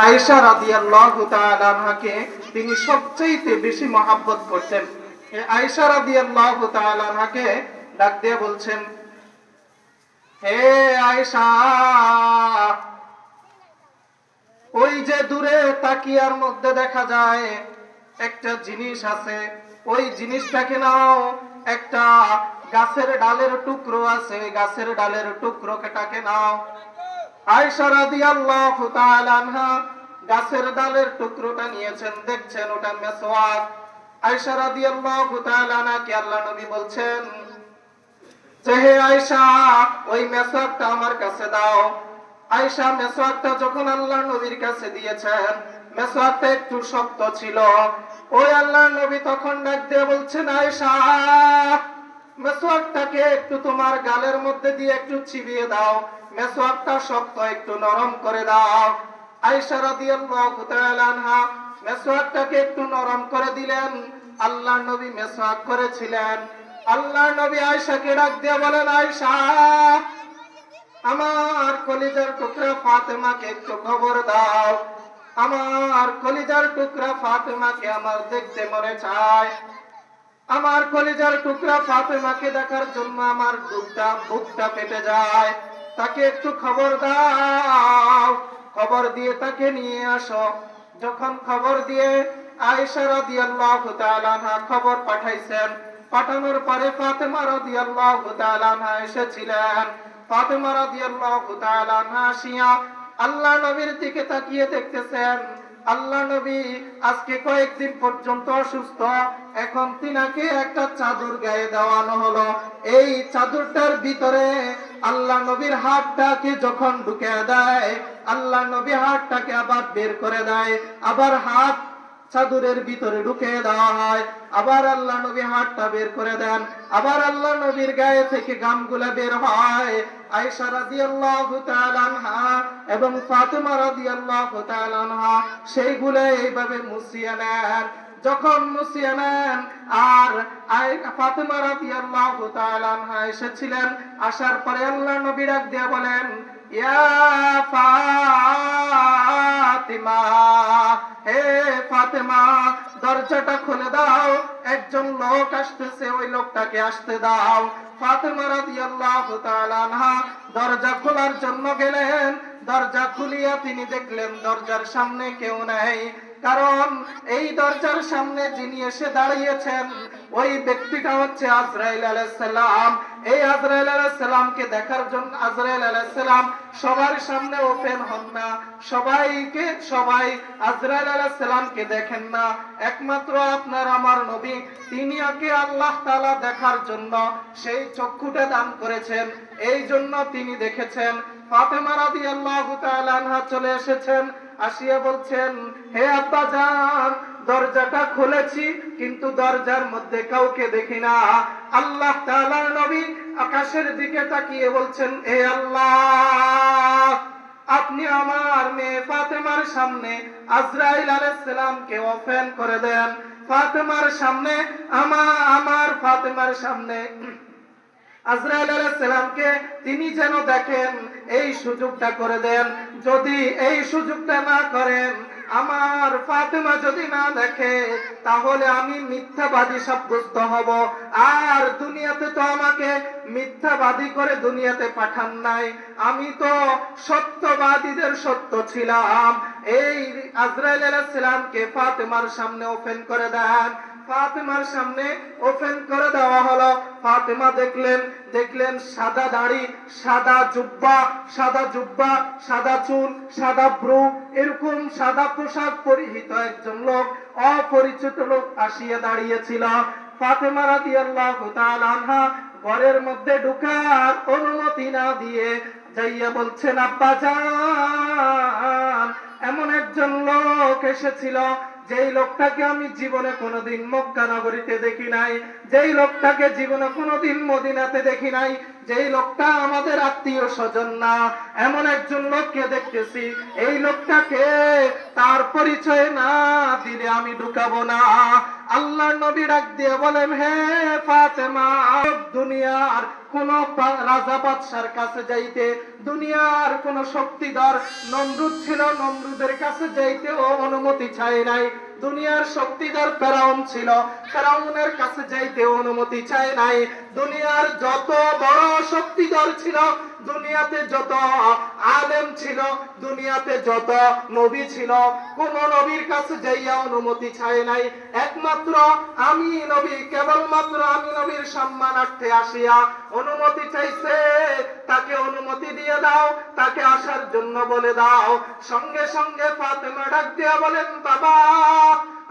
আয়েশা রাদিয়াল্লাহু তাআলা আনহাকে তিনি সবচেয়ে বেশি মহব্বত করতেন। আয়েশা রাদিয়াল্লাহু তাআলা আনহাকে ডাক দিয়ে বলছেন, হে আয়েশা, ওই যে দূরে তাকিয়ার মধ্যে দেখা যায় একটা জিনিস আছে, ওই জিনিসটাকে নাও। একটা গাছের ডালের টুকরো আছে, গাছের ডালের টুকরোটাকে নাও। আয়েশা রাদিয়াল্লাহু তাআলা আনহা গাছের ডালের টুকরোটা নিয়েছেন, দেখছেন ওটা মেসওয়াক। আয়েশা রাদিয়াল্লাহু তাআলা আনহাকে আল্লাহর নবী বলছেন যে, হে আয়েশা, ওই মেসওয়াকটা আমার কাছে দাও। আয়েশা মেসওয়াকটা যখন আল্লাহর নবীর কাছে দিয়েছেন, মেসওয়াকটা একটু শক্ত ছিল। ওই আল্লাহর নবী তখন ডাক দিয়ে বলছেন, আয়েশা, মেসওয়াকটাকে একটু তোমার গালের মধ্যে দিয়ে একটু চিবিয়ে দাও, মেসওয়াকটা শক্ত, একটু নরম করে দাও। আয়েশা রাদিয়াল্লাহু তাআলা আনহা মেসওয়াকটাকে একটু নরম করে দিলেন। আল্লাহর নবী মেসওয়াক করেছিলেন। আল্লাহর নবী আয়েশাকে ডাক দিয়ে বলেন, আয়েশা, আমার কলিজার টুকরা ফাতেমাকে একটু খবর দাও। আমার কলিজার টুকরা ফাতেমাকে আমার দেখতে মনে চায়। আমার কলিজার টুকরা ফাতেমাকে দেখার জন্য আমার বুকটা ফেটে যায়। তাকে একটু খবর দাও, খবর দিয়ে তাকে নিয়ে আসো। যখন খবর দিয়ে আয়েশা রাদিয়াল্লাহু তাআলা আনহা খবর পাঠাইছেন, পাঠানোর পরে ফাতেমা রাদিয়াল্লাহু তাআলা আনহা এসেছিলেন। ফাতেমা রাদিয়াল্লাহু তাআলা আনহা আসিয়া আল্লাহর নবীর দিকে তাকিয়ে দেখতেছেন, আল্লাহ নবী আজকে কয়েকদিন পর্যন্ত অসুস্থ, এখন তিনাকে একটা চাদর গায়ে দেওয়ানো হলো। এই চাদরটার ভিতরে আল্লাহ নবীর হাতটাকে যখন ঢুকে দেয়, আল্লাহ নবী হাতটাকে আবার বের করে দেয়, আবার হাত চাদরের ভিতরে ঢুকে দেওয়া হয়, আবার আল্লাহ নবী হাতটা বের করে দেন, আবার আল্লাহ নবীর গায়ে থেকে ঘামগুলা বের হয়। আয়েশা রাদিয়াল্লাহু তাআলা আনহা এবং ফাতেমা রাদিয়াল্লাহু তাআলা আনহা সেইগুলো এইভাবে মুছিয়ে নেন। যখন মুছিয়ে নেন, আর ফাতেমা রাদিয়াল্লাহু তাআলা আনহা এসেছিলেন, আসার পরে আল্লাহ নবী ডাক দিয়ে বলেন, ইয়া ফাতিমা, হে ফাতেমা, দরজাটা খুলে দাও, একজন লোক আসতেছে, ওই লোকটাকে আসতে দাও। ফাতেমা রাদিয়াল্লাহু তাআলা আনহা দরজা খোলার জন্য গেলেন। দরজা খুলিয়া তিনি দেখলেন দরজার সামনে কেউ নেই, কারণ এই দরজার সামনে যিনি এসে দাঁড়িয়েছেন ওই ব্যক্তিটা হচ্ছে আজরাইল আলাইহিস সালাম। এই আজরাইল আলাইহিস সালামকে দেখার জন্য আজরাইল আলাইহিস সালাম সবার সামনে ওপেন হন না, সবাই আজরাইল আলাইহিস সালামকে দেখেন না। একমাত্র আপনার আমার নবী, তিনি আগে আল্লাহ তাআলা দেখার জন্য সেই চক্ষুটা দান করেছেন, এই জন্য তিনি দেখেছেন। ফাতেমা রাদিয়াল্লাহু তাআলা আনহা চলে এসেছেন, আসিয়া বলছেন, হে আব্বাজান, দরজাটা খুলেছি কিন্তু দরজার মধ্যে কাউকে দেখি না। আল্লাহ তাআলার নবী আকাশের দিকে তাকিয়ে বলছেন, হে আল্লাহ, আপনি আমার মেয়ে ফাতেমার সামনে আজরাইল আলাইহিস সালামকে ওপেন করে দেন। ফাতেমার সামনে আমার ফাতেমার সামনে আজরাইল আলাইহিস সালামকে তিনি যেন দেখেন, এই সুযোগটা করে দেন। যদি এই সুযোগটা না করেন, আমার ফাতেমা যদি না দেখে, তাহলে আমি মিথ্যাবাদী সাব্যস্ত হব। আর দুনিয়াতে তো আমাকে মিথ্যাবাদী করে দুনিয়াতে পাঠান নাই, আমি তো সত্যবাদীদের সত্য ছিলাম। এই আজরাইল আলাইহিস সালামকে ফাতেমার সামনে ওপেন করে দেন। ফাতেমার সামনে ওপেন করে দেওয়া হলো। ফাতেমা দেখলেন সাদা দাড়ি, সাদা জুব্বা, সাদা চুল, সাদা ব্রু, এরকম সাদা পোশাক পরিহিত একজন লোক, অপরিচিত লোক আসিয়া দাঁড়িয়েছিল। ফাতেমা রাদিয়াল্লাহু তাআলা আনহা ঘরের মধ্যে ঢোকার অনুমতি না দিয়ে যাইয়া বলছেন, আব্বাজান, এমন একজন লোক এসেছিল, যেই লোকটাকে আমি জীবনে কোনোদিন মক্কা নগরীতে দেখি নাই, যেই লোকটাকে জীবনে কোনোদিন মদিনাতে দেখি নাই, যেই লোকটা আমাদের আত্মীয় স্বজন না, এমন একজন লোককে দেখতেছি। এই লোকটাকে তার পরিচয় না দিলে আমি ঢুকাবো না। আল্লাহর নবী ডাক দিয়ে বলেন, হে ফাতেমা, দুনিয়ার কোন রাজা বাদশার কাছে যাইতে, দুনিয়ার কোন শক্তিধর নমরুদ ছিল, নমরুদের কাছে যাইতে ও অনুমতি চায় নাই। দুনিয়ার শক্তিধর ফেরাউন ছিল, ফেরাউনের কাছে যাইতে অনুমতি চায় নাই। দুনিয়ার যত বড় শক্তিধর ছিল, দুনিয়াতে যত আলেম ছিল, দুনিয়াতে যত নবী ছিল, কোন নবীর কাছে যাইয়া অনুমতি চায় নাই। একমাত্র আমি নবী, কেবলমাত্র আমি নবীর সম্মানার্থে আসিয়া অনুমতি চাইছে। তাকে অনুমতি দিয়ে দাও, তাকে আসার জন্য বলে দাও। সঙ্গে সঙ্গে ফাতেমা ডাক দিয়া বলেন, বাবা,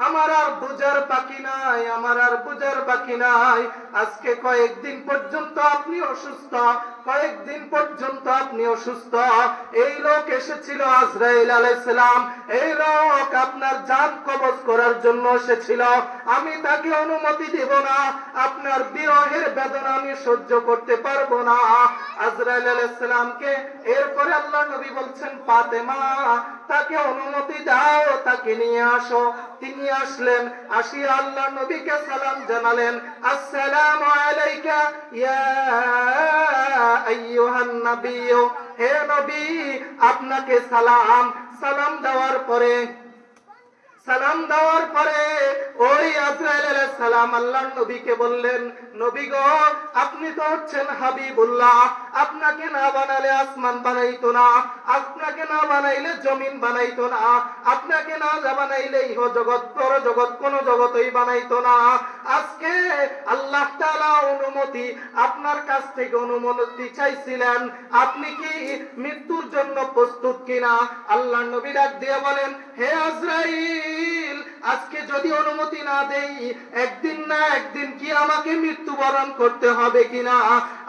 আমার আর বুঝার বাকি নাই, আমার আর বুঝার বাকি নাই। আজকে কয়েকদিন পর্যন্ত আপনি অসুস্থ, কয়েকদিন পর্যন্ত আপনি অসুস্থ। এই লোক এসেছিল আজরাইল আলাইহিস সালাম, এই লোক আপনার জান কবজ করার জন্য এসেছিল। আমি তাকে অনুমতি দেব না, আপনার বিরহের বেদনা আমি সহ্য করতে পারবো না। আজরাইল আলাইহিস সালামকে এরপরে আল্লাহ নবী বলছেন, ফাতেমা, তাকে অনুমতি দাও, তাকে নিয়ে আসো। তিনি আসলেন, আসিয়া আল্লাহ নবীকে সালাম জানালেন, আসসালামু আলাইকা ইয়া আইয়ুহান নবী, হে নবী, আপনাকে সালাম। সালাম দেওয়ার পরে ওই আজরাইল আলাইহিস সালাম আল্লাহর নবীকে বললেন, নবী গো, আপনি তো হচ্ছেন হাবিবুল্লাহ, আপনাকে না বানালে আসমান বানাইতো না, আপনাকে না বানাইলে জমিন বানাইতো না, আপনাকে না বানাইলে ইহ জগৎ পর জগৎ কোন জগতই বানাইতো না। আজকে আল্লাহ তাআলা অনুমতি আপনার কাছ থেকে অনুমতি চাইছিলেন, আপনি কি মৃত্যুর জন্য প্রস্তুত কিনা? আল্লাহর নবী ডাক দিয়ে বলেন, হে আজরাইল, আজকে যদি অনুমতি না দেই, একদিন না একদিন কি আমাকে মৃত্যুবরণ করতে হবে কিনা?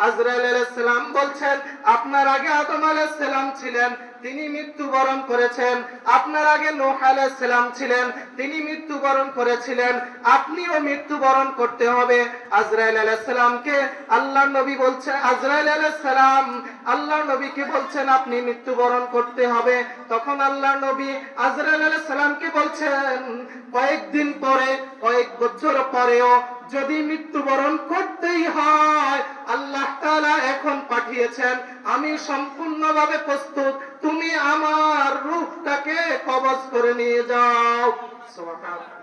আজরাইল আলাইহিস সালাম বলছেন, আপনার আগে আদম আলাইহিস সালাম ছিলেন, তিনি মৃত্যুবরণ করেছেন। আপনার আগে নূহ আলাইহিস সালাম ছিলেন, তিনি মৃত্যুবরণ করেছিলেন, আপনিও মৃত্যুবরণ করতে হবে। আজরাইল আলাইহিস সালামকে আল্লাহর নবী বলছেন, আজরাইল আলাইহিস সালাম আল্লাহর নবীকে বলছেন, আপনি মৃত্যুবরণ করতে হবে। তখন আল্লাহর নবী আজরাইল আলাইহিস সালামকে বলছেন, কয়েকদিন পরে, কয়েক বছর পরেও যদি মৃত্যুবরণ করতেই হয়, আল্লাহ তাআলা এখন পাঠিয়েছেন, আমি সম্পূর্ণভাবে প্রস্তুত, তুমি আমার রূহটাকে কবজ করে নিয়ে যাও। সুবহানাল্লাহ।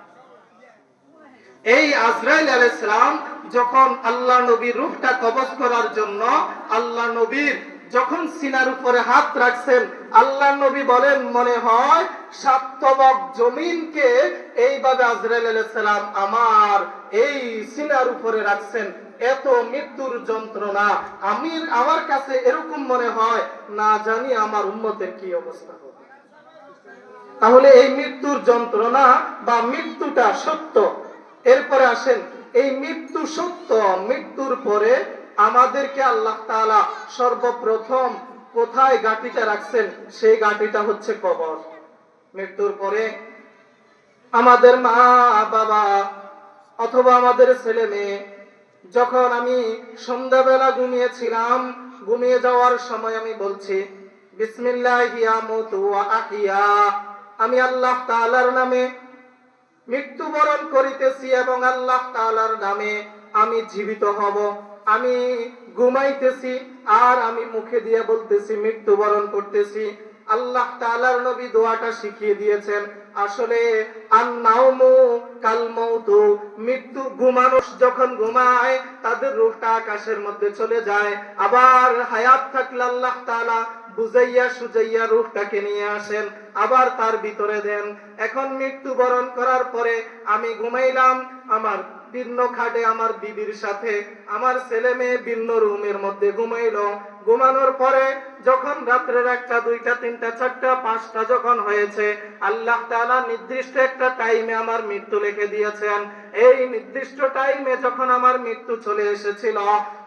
এই আজরাইল আলাইহিস সালাম যখন আল্লাহ নবীর রূহটা কবজ করার জন্য আল্লাহ নবীর যখন সিনার উপরে হাত রাখছেন, আল্লাহ নবী বলেন, মনে হয় সাতবক জমিনকে এইভাবে আজরাইল আলাইহিস সালাম আমার এই সিনার উপরে রাখছেন। এত মৃত্যুর যন্ত্রণা আমার কাছে এরকম মনে হয়, না জানি আমার উম্মতের কি অবস্থা হবে। তাহলে এই মৃত্যুর যন্ত্রণা বা মৃত্যুটা সত্য। এরপরে আসেন, এই মৃত্যু সত্য, মৃত্যুর পরে আমাদেরকে আল্লাহ তাআলা সর্বপ্রথম কোথায় গাঁটিটা রাখছেন? সেই গাঁটিটা হচ্ছে কবর। মৃত্যুর পরে আমাদের মা বাবা অথবা আমাদের ছেলে মেয়ে, যখন আমি সন্ধ্যাবেলা ঘুমিয়েছিলাম, ঘুমিয়ে যাওয়ার সময় আমি বলছি, বিসমিল্লাহি আমুতু ওয়া আহিয়া, আমি আল্লাহ তাআলার নামে মৃত্যুবরণ করিতেছি এবং আল্লাহ তাআলার নামে আমি জীবিত হব। আমি ঘুমাইতেছি আর আমি মুখে দিয়ে বলতেছি, মৃত্যুবরণ করতেছি। আল্লাহ তাআলার নবী দোয়াটা শিখিয়ে দিয়েছেন। আসলে আন-নাওমু কাল মাউতু, মৃত্যু, ঘুমানো যখন ঘুমায় তাদের রূহটা আকাশের মধ্যে চলে যায়। আবার হায়াত থাকলে আল্লাহ তাআলা বুঝাইয়া সুজাইয়া রূহটাকে নিয়ে আসেন, আবার তার ভিতরে দেন। এখন মৃত্যুবরণ করার পরে আমি ঘুমাইলাম আমার ভিন্ন খাটে আমার বিবির সাথে, আমার ছেলে মেয়ে ভিন্ন রুমের মধ্যে ঘুমাইলো। ঘুমানোর পরে যখন রাত্রের 1টা 2টা 3টা 4টা 5টা যখন হয়েছে, আল্লাহ তাআলা নির্দিষ্ট একটা টাইমে আমার মৃত্যু লিখে দিয়েছেন। এই নির্দিষ্ট টাইমে যখন আমার মৃত্যু চলে এসেছিল,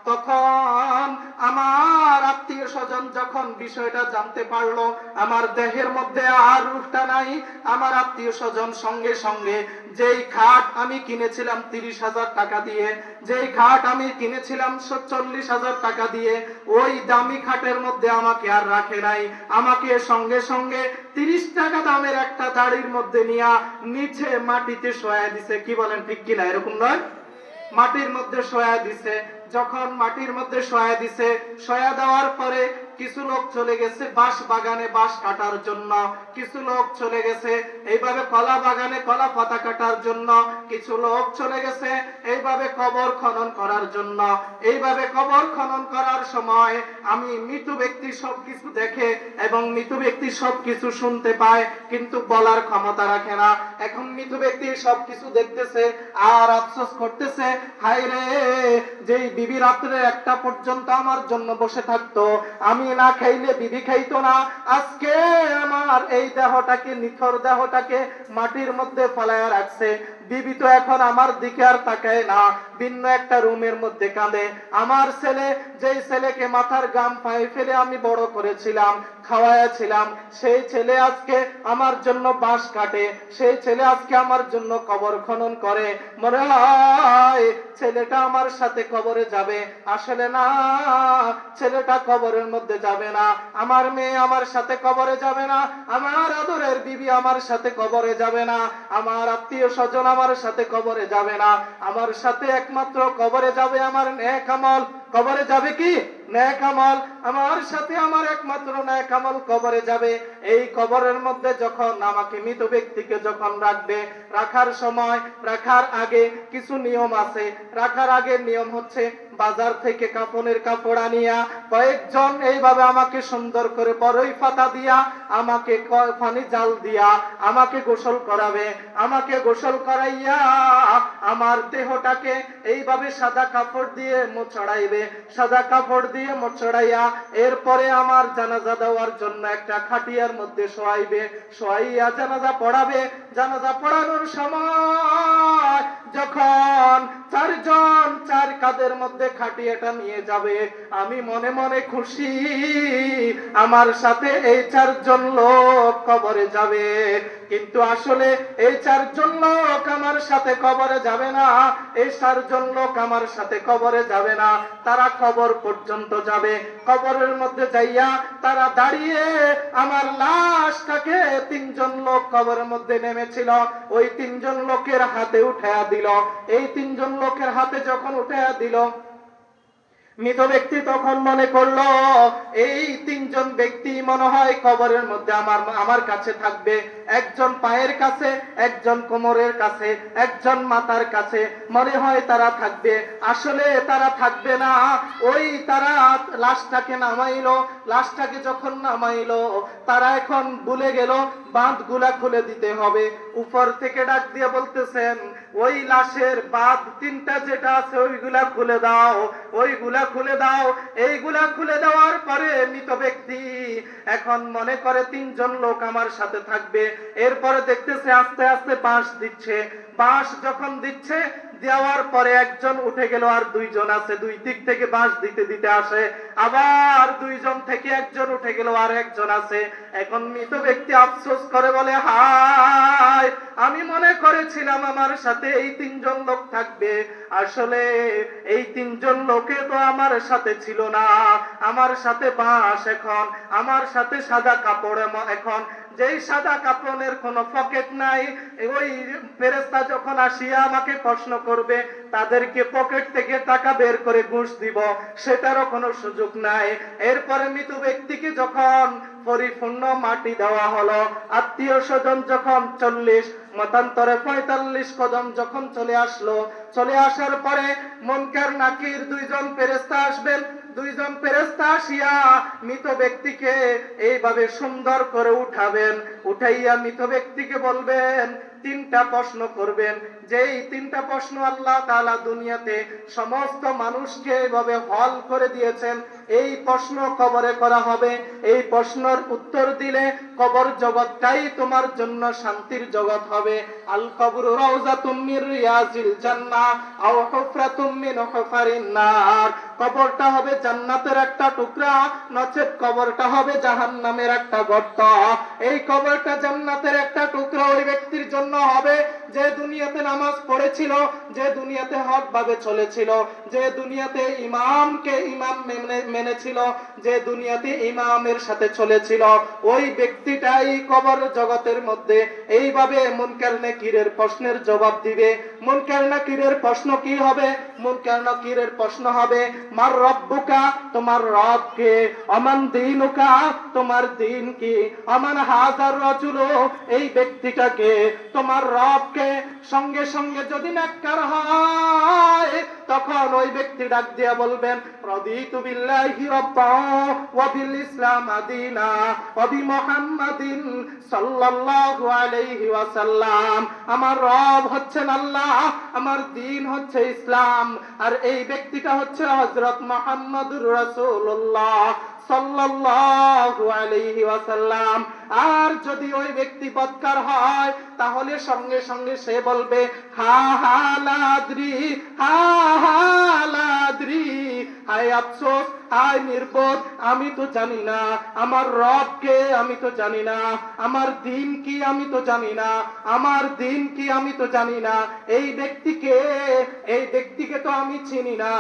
তখন আমার আত্মীয় স্বজন যখন বিষয়টা জানতে পারলো আমার দেহের মধ্যে আর রূহটা নাই, আমার আত্মীয় স্বজন সঙ্গে সঙ্গে যেই খাট আমি কিনেছিলাম 30,000 টাকা দিয়ে, যেই খাট আমি কিনেছিলাম 40,000 টাকা দিয়ে, ওই দামি খাটের মধ্যে আমাকে আর রাখে নাই। আমাকে সঙ্গে সঙ্গে 30 টাকা দামের একটা দাড়ির মধ্যে নিয়ে নিচে মাটিতে শোয়া দিছে। কি বলেন, ঠিক কিনা? এরকম নয়? মাটির মধ্যে শোয়া দিছে। যখন মাটির মধ্যে শোয়া দিছে, শোয়া দেওয়ার পরে কিছু লোক চলে গেছে বাঁশ বাগানে বাঁশ কাটার জন্য, কিছু লোক চলে গেছে এইভাবে কলা বাগানে কলা পাতা কাটার জন্য, কিছু লোক চলে গেছে এইভাবে কবর খনন করার জন্য। এইভাবে কবর খনন করার সময় আমি মৃত ব্যক্তি সবকিছু দেখে এবং মৃত ব্যক্তি সবকিছু শুনতে পায়, কিন্তু বলার ক্ষমতা রাখে না। এখন মৃত ব্যক্তি সবকিছু দেখতেছে আর আফসোস করতেছে, হায় রে, যেই বিবি রাত্রে 1টা পর্যন্ত আমার জন্য বসে থাকতো, আমি না খাইলে বিবি খাইতো না, আজকে আমার এই দেহটাকে, নিথর দেহটাকে মাটির মধ্যে ফেলায় রাখছে। বিবি তো এখন আমার দিকে আর তাকায় না, ভিন্ন একটা রুমের মধ্যে কাঁদে। আমার ছেলে, যেই ছেলেকে মাথার গাম পায়ে ফেলে আমি বড় করেছিলাম, খাওয়াইছিলাম, সেই ছেলে আজকে আমার জন্য বাঁশ কাটে, সেই ছেলে আজকে আমার জন্য কবর খনন করে। মনে হয় ছেলেটা আমার সাথে কবরে যাবে, আসলে না, ছেলেটা কবরের মধ্যে যাবে না। আমার মেয়ে আমার সাথে কবরে যাবে না, আমার আদরের বিবি আমার সাথে কবরে যাবে না, আমার আত্মীয় স্বজন আমার সাথে কবরে যাবে না। আমার সাথে একমাত্র কবরে যাবে আমার নেক আমল। কবরে যাবে কি? নেক আমল। আমার সাথে আমার একমাত্র নেক আমল কবরে যাবে। এই কবরের মধ্যে যখন আমাকে, মৃত ব্যক্তিকে যখন রাখবে, রাখার সময়, রাখার আগে কিছু নিয়ম আছে। রাখার আগে নিয়ম হচ্ছে বাজার থেকে কাপড়ের কাপড় আনিয়া কয়েকজন এইভাবে আমাকে সুন্দর করে বড়ই পাতা দিয়া, আমাকে পানি জাল দিয়া আমাকে গোসল করাবে। আমাকে গোসল করাইয়া আমার দেহটাকে এইভাবে সাদা কাপড় দিয়ে মোছড়াইবে, সাদা কাপড় দিয়ে মোছড়াইয়া এরপরে আমার জানাজা দেওয়ার জন্য একটা খাটিয়ার মধ্যে শোয়াইবে, শোয়াইয়া জানাজা পড়াবে। জানাজা পড়ানোর সময় যখন 4 জন 4 কাঁধের মধ্যে খাটিয়াটা নিয়ে যাবে, আমি মনে মনে খুশি, আমার সাথে এই 4 জন লোক কবরে যাবে। কিন্তু আসলে এই 4 জন লোক আমার সাথে কবরে যাবে না, এই 4 জন লোক আমার সাথে কবরে যাবে না। তারা কবর পর্যন্ত যাবে, কবরের মধ্যে যাইয়া তারা দাঁড়িয়ে আমার লাশটাকে 3 জন লোক কবরের মধ্যে নেমেছিল, ওই 3 জন লোকের হাতে উঠায়া দিল। এই 3 জন লোকের হাতে যখন উঠায়া দিল, মৃত ব্যক্তি তখন মনে করলো এই 3 জন ব্যক্তি মনে হয় কবরের মধ্যে আমার কাছে থাকবে। একজন পায়ের কাছে, একজন কোমরের কাছে, একজন মাথার কাছে, মনে হয় তারা থাকবে। আসলে তারা থাকবে না। ওই তারা লাশটাকে নামাইলো, লাশটাকে যখন নামাইলো তারা এখন ভুলে গেল বাঁধগুলা খুলে দিতে হবে। উপর থেকে ডাক দিয়ে বলতেছেন, ওই লাশের বাঁধ 3টা যেটা আছে ওইগুলা খুলে দাও, ওইগুলা খুলে দাও। এইগুলা খুলে দেওয়ার পরে মৃত ব্যক্তি এখন মনে করে 3 জন লোক আমার সাথে থাকবে। এরপরে দেখতেছে আস্তে আস্তে বাঁশ দিচ্ছে, বাঁশ যখন দিচ্ছে, দেওয়ার পরে একজন উঠে গেল, আর 2 জন আছে, 2 দিক থেকে বাঁশ দিতে দিতে আসে, আবার 2 জন থেকে একজন উঠে গেল, আর একজন আছে। এখন মৃত ব্যক্তি আফসোস করে বলে, হায়, আমি মনে করেছিলাম আমার সাথে এই 3 জন লোক থাকবে, আসলে এই 3 জন লোকে তো আমার সাথে ছিল না। আমার সাথে বাঁশ, এখন আমার সাথে সাদা কাপড়। এখন যেই সাদা কাপড়ের কোনো পকেট নাই, ওই ফেরেশতা যখন আসিয়া আমাকে প্রশ্ন করবে, তাদেরকে পকেট থেকে টাকা বের করে ঘুষ দিব, সেটারও কোনো সুযোগ নাই। এরপরে মৃত ব্যক্তিকে যখন পরিপূর্ণ মাটি দেওয়া হলো, আত্মীয় স্বজন যখন 40, মতান্তরে 45 কদম যখন চলে আসলো, চলে আসার পরে মুনকার নাকির 2 জন ফেরেশতা আসবেন। 2 জন ফেরেশতা আসিয়া মৃত ব্যক্তিকে এইভাবে সুন্দর করে উঠাবেন, উঠাইয়া মৃত ব্যক্তিকে বলবেন, তিনটা প্রশ্ন করবেন, যেই তিনটা প্রশ্ন আল্লাহ তাআলা দুনিয়াতে সমস্ত মানুষকে এভাবে হল করে দিয়েছেন। এই প্রশ্ন কবরে করা হবে। এই প্রশ্নের উত্তর দিলে কবর জগৎটাই তোমার জন্য শান্তির জগৎ হবে। আল কবরু রাউযাতুম মির রিয়াজিল জান্নাহ আও হুফরাতুম মিন হুফারিন নার। কবরটা হবে জান্নাতের একটা টুকরা, নচেত কবরটা হবে জাহান্নামের একটা গর্ত। এই কবরটা জান্নাতের একটা টুকরা ওই ব্যক্তির জন্য হবে যে দুনিয়াতে নামাজ পড়েছিল, যে দুনিয়াতে হক ভাবে চলেছিল, যে দুনিয়াতে ইমামকে ইমাম মেনেছিল, যে দুনিয়াতে ইমামের সাথে চলেছিল। ওই ব্যক্তিটাই কবর জগতের মধ্যে এইভাবে মুনকার নাকিরের প্রশ্নের জবাব দিবে। মুনকার নাকিরের প্রশ্ন কি হবে? মুনকার নাকিরের প্রশ্ন হবে, মার রব্বুকা, তোমার রব কে? আমান দীনুকা, তোমার দিন কি? আমান হাযার রাজুলু, এই ব্যক্তিটাকে। তোমার রব কে? সঙ্গে সঙ্গে যদি নেককার হয় তখন ওই ব্যক্তি ডাক দিয়া বলবেন, রাদিতু বিল্লাহি রাব্বান ওয়া বিল ইসলাম দীনা ওয়া বি মুহাম্মাদিন সাল্লাল্লাহু আলাইহি ওয়াসাল্লাম। আমার রব হচ্ছেন আল্লাহ, আমার দিন হচ্ছে ইসলাম, আর এই ব্যক্তিটা হচ্ছে হযরত মুহাম্মদুর রাসূলুল্লাহ সাল্লাল্লাহু আলাইহি ওয়াসাল্লাম। আর যদি ওই ব্যক্তি বদকার হয় তাহলে সঙ্গে সঙ্গে সে বলবে, হা হা লাদ্রি, হা হা লাদ্রি, হায় আফসোস, হায় নির্বোধ, আমি তো জানি না আমার রব কে, আমি তো জানি না আমার দিন কি, আমি তো জানি না আমার দিন কি, আমি তো জানি না এই ব্যক্তিকে, এই ব্যক্তিকে তো আমি চিনি না,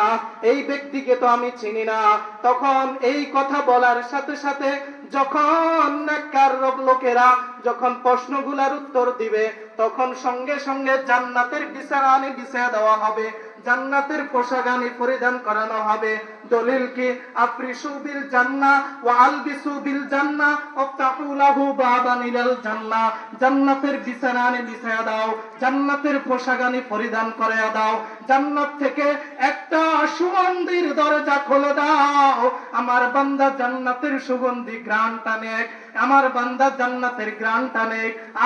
এই ব্যক্তিকে তো আমি চিনি না। তখন এই কথা বলার সাথে সাথে যখন নেককার লোকেরা যখন প্রশ্নগুলোর উত্তর দিবে তখন সঙ্গে সঙ্গে জান্নাতের বিছানায় বিছিয়ে দেওয়া হবে, জান্নাতের পোশাকানি পরিধান করানো হবে। দলিল কি? আফরিশু বিল জান্নাহ ওয়া আলবিসু বিল জান্নাহ ওয়াফতাহু লাহু বাবান ইলাল জান্নাহ। জান্নাতের বিছানায় বিছায়া দাও, জান্নাতের পোশাকানি পরিধান করায়া দাও, জান্নাত থেকে একটা সুগন্ধির দরজা খুলে দাও। আমার বান্দা জান্নাতের সুগন্ধি ঘ্রাণ টানে, আমার বান্দা জান্নাতের ঘ্রাণ টানে,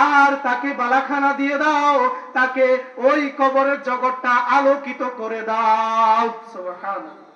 আর তাকে বালাখানা দিয়ে দাও, তাকে ওই কবরের জগৎটা আলোকিত করে দাও। সুবহানাল্লাহ।